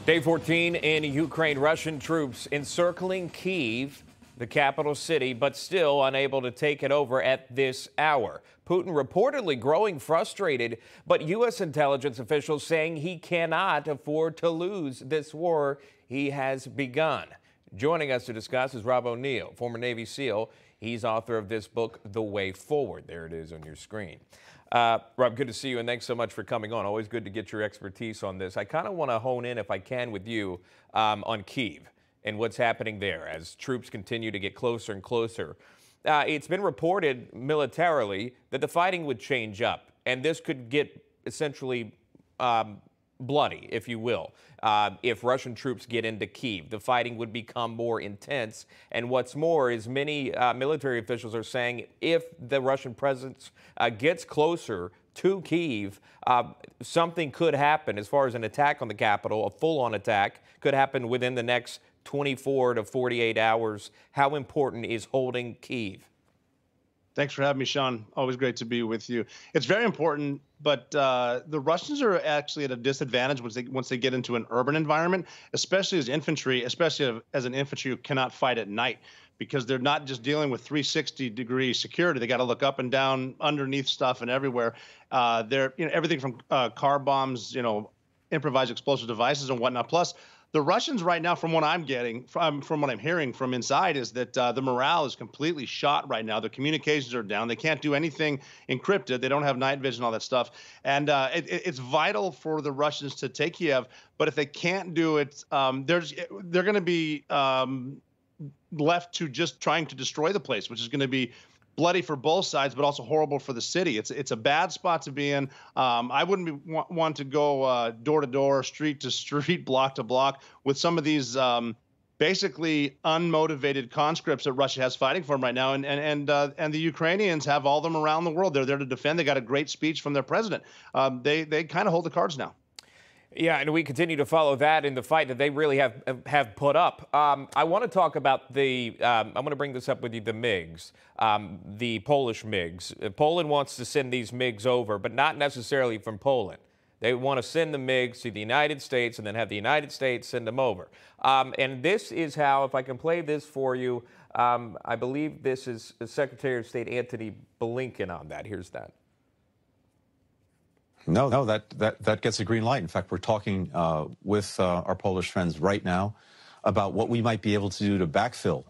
Day 14 in Ukraine, Russian troops encircling Kyiv, the capital city, but still unable to take it over at this hour. Putin reportedly growing frustrated, but U.S. intelligence officials saying he cannot afford to lose this war he has begun. Joining us to discuss is Rob O'Neill, former Navy SEAL. He's author of this book, The Way Forward. There it is on your screen. Rob, good to see you, and thanks so much for coming on. Always good to get your expertise on this. I kind of want to hone in, if I can, with you on Kyiv and what's happening there as troops continue to get closer and closer. It's been reported militarily that the fighting would change up, and this could get essentially bloody, if you will. If Russian troops get into Kyiv, the fighting would become more intense. And what's more is many military officials are saying if the Russian presence gets closer to Kyiv, something could happen as far as an attack on the capital. A full-on attack could happen within the next 24 to 48 hours. How important is holding Kyiv? Thanks for having me, Sean. Always great to be with you. It's very important, but the Russians are actually at a disadvantage once they get into an urban environment, especially as infantry, especially as an infantry who cannot fight at night, because they're not just dealing with 360-degree security. They got to look up and down, underneath stuff, and everywhere. They're everything from car bombs, improvised explosive devices and whatnot. Plus, the Russians right now, from what I'm getting, from what I'm hearing from inside, is that the morale is completely shot right now. Their communications are down. They can't do anything encrypted. They don't have night vision, all that stuff. And it's vital for the Russians to take Kiev. But if they can't do it, they're going to be left to just trying to destroy the place, which is going to be bloody for both sides, but also horrible for the city. It's a bad spot to be in. I wouldn't want to go door to door, street to street, block to block with some of these basically unmotivated conscripts that Russia has fighting for them right now. And the Ukrainians have all of them around the world. They're there to defend. They got a great speech from their president. They kind of hold the cards now. Yeah, and we continue to follow that in the fight that they really have put up. I want to talk about I'm going to bring this up with you, the MiGs, the Polish MiGs. Poland wants to send these MiGs over, but not necessarily from Poland. They want to send the MiGs to the United States and then have the United States send them over. And this is how, if I can play this for you, I believe this is Secretary of State Antony Blinken on that. Here's that. No, that gets a green light. In fact, we're talking with our Polish friends right now about what we might be able to do to backfill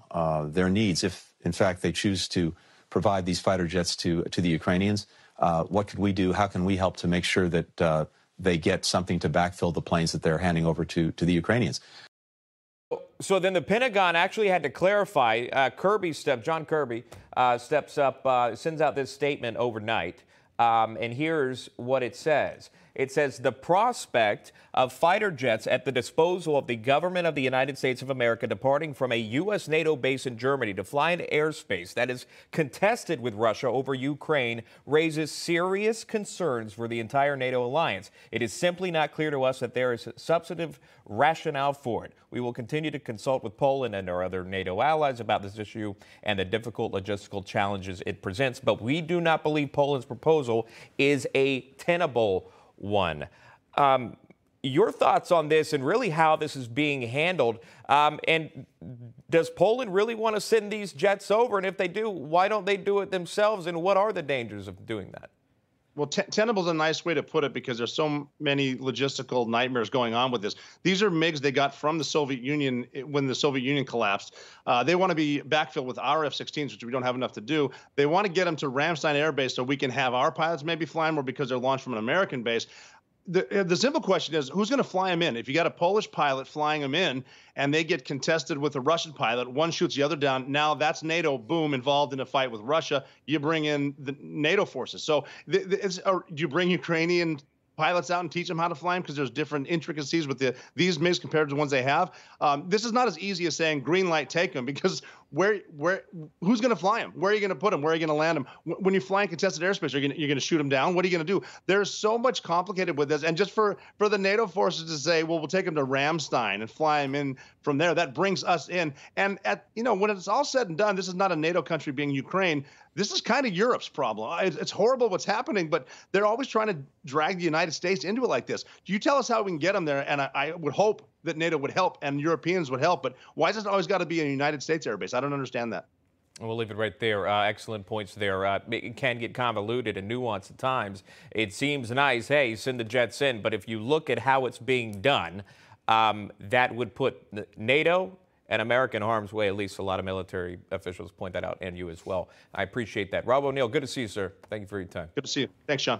their needs if, in fact, they choose to provide these fighter jets to the Ukrainians. What could we do? How can we help to make sure that they get something to backfill the planes that they're handing over to the Ukrainians? So then the Pentagon actually had to clarify. John Kirby steps up, sends out this statement overnight. And here's what it says. It says the prospect of fighter jets at the disposal of the government of the United States of America departing from a U.S. NATO base in Germany to fly into airspace that is contested with Russia over Ukraine raises serious concerns for the entire NATO alliance. It is simply not clear to us that there is a substantive rationale for it. We will continue to consult with Poland and our other NATO allies about this issue and the difficult logistical challenges it presents, but we do not believe Poland's proposal is a tenable one. Your thoughts on this and really how this is being handled, and does Poland really want to send these jets over? And if they do, why don't they do it themselves? And what are the dangers of doing that? Well, tenable is a nice way to put it because there's so many logistical nightmares going on with this. These are MiGs they got from the Soviet Union when the Soviet Union collapsed. They want to be backfilled with our F-16s, which we don't have enough to do. They want to get them to Ramstein Air Base so we can have our pilots maybe flying more because they're launched from an American base. The simple question is, who's going to fly them in? If you got a Polish pilot flying them in and they get contested with a Russian pilot, one shoots the other down, now that's NATO, boom, involved in a fight with Russia. You bring in the NATO forces. So do you bring Ukrainian pilots out and teach them how to fly them because there's different intricacies with these MiGs compared to the ones they have? This is not as easy as saying green light, take them, because who's going to fly them? Where are you going to put them? Where are you going to land them? When you fly in contested airspace, you're going to shoot them down. What are you going to do? There's so much complicated with this. And just for the NATO forces to say, well, we'll take them to Ramstein and fly them in from there, that brings us in. And when it's all said and done, this is not a NATO country being Ukraine. This is kind of Europe's problem. It's horrible what's happening, but they're always trying to drag the United United States into it like this? You tell us how we can get them there, and I would hope that NATO would help and Europeans would help, but why does it always got to be a United States airbase? I don't understand that. We'll leave it right there. Excellent points there. It can get convoluted and nuanced at times. It seems nice, hey, send the jets in, but if you look at how it's being done, that would put NATO and America in harm's way. At least a lot of military officials point that out, and you as well. I appreciate that. Rob O'Neill, good to see you, sir. Thank you for your time. Good to see you. Thanks, Sean.